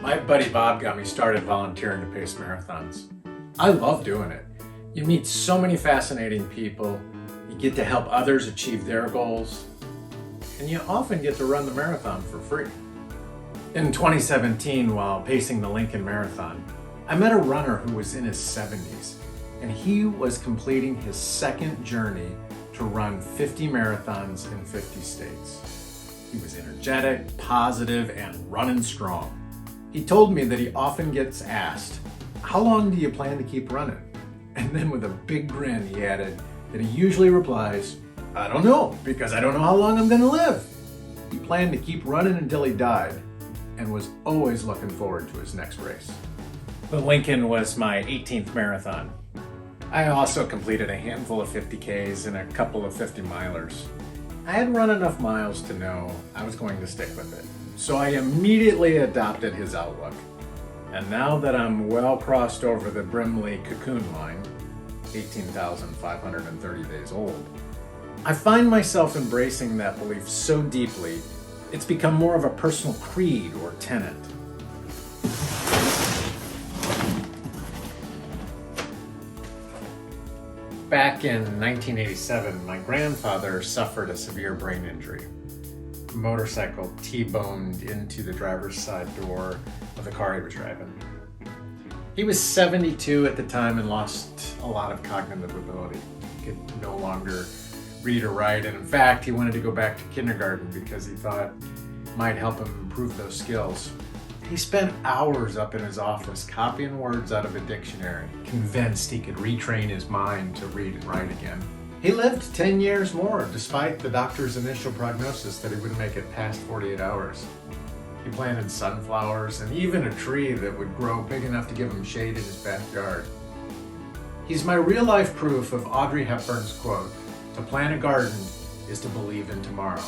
My buddy Bob got me started volunteering to pace marathons. I love doing it. You meet so many fascinating people, you get to help others achieve their goals, and you often get to run the marathon for free. In 2017, while pacing the Lincoln Marathon, I met a runner who was in his 70s, and he was completing his second journey to run 50 marathons in 50 states. He was energetic, positive, and running strong. He told me that he often gets asked, "How long do you plan to keep running?" And then with a big grin, he added that he usually replies, "I don't know, because I don't know how long I'm gonna live." He planned to keep running until he died and was always looking forward to his next race. The Lincoln was my 18th marathon. I also completed a handful of 50Ks and a couple of 50 milers. I had run enough miles to know I was going to stick with it, so I immediately adopted his outlook. And now that I'm well crossed over the Brimley cocoon line, 18,530 days old, I find myself embracing that belief so deeply, it's become more of a personal creed or tenet. Back in 1987, my grandfather suffered a severe brain injury. A motorcycle T-boned into the driver's side door of the car he was driving. He was 72 at the time and lost a lot of cognitive ability. He could no longer read or write, and in fact, he wanted to go back to kindergarten because he thought it might help him improve those skills. He spent hours up in his office copying words out of a dictionary, convinced he could retrain his mind to read and write again. He lived 10 years more, despite the doctor's initial prognosis that he wouldn't make it past 48 hours. He planted sunflowers and even a tree that would grow big enough to give him shade in his backyard. He's my real-life proof of Audrey Hepburn's quote, "To plant a garden is to believe in tomorrow."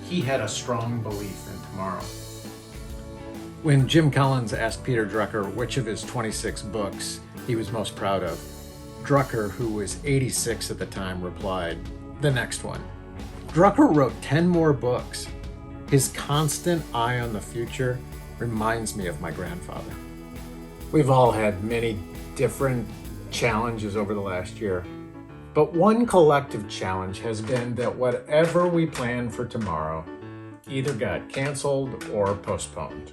He had a strong belief in tomorrow. When Jim Collins asked Peter Drucker which of his 26 books he was most proud of, Drucker, who was 86 at the time, replied, "The next one." Drucker wrote 10 more books. His constant eye on the future reminds me of my grandfather. We've all had many different challenges over the last year, but one collective challenge has been that whatever we plan for tomorrow either got canceled or postponed.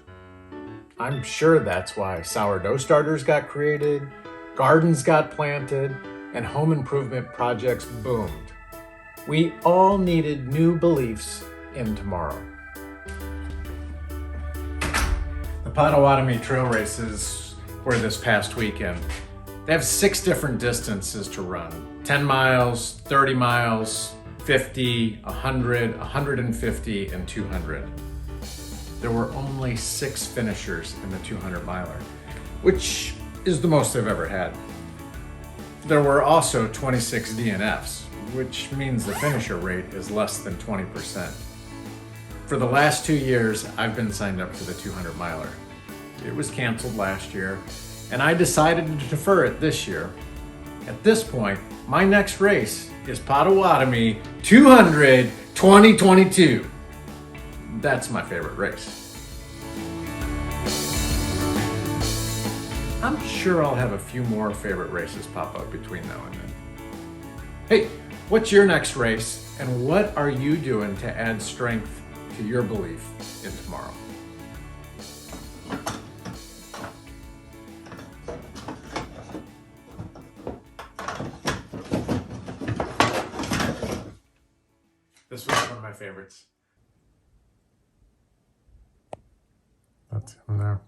I'm sure that's why sourdough starters got created, gardens got planted, and home improvement projects boomed. We all needed new beliefs in tomorrow. The Potawatomi Trail Races were this past weekend. They have 6 different distances to run: 10 miles, 30 miles, 50, 100, 150, and 200. There were only 6 finishers in the 200 miler, which is the most I've ever had. There were also 26 DNFs, which means the finisher rate is less than 20%. For the last 2 years, I've been signed up for the 200 miler. It was canceled last year, and I decided to defer it this year. At this point, my next race is Potawatomi 200 2022. That's my favorite race. I'm sure I'll have a few more favorite races pop up between now and then. Hey, what's your next race, and what are you doing to add strength to your belief in tomorrow? This was one of my favorites. That's him there.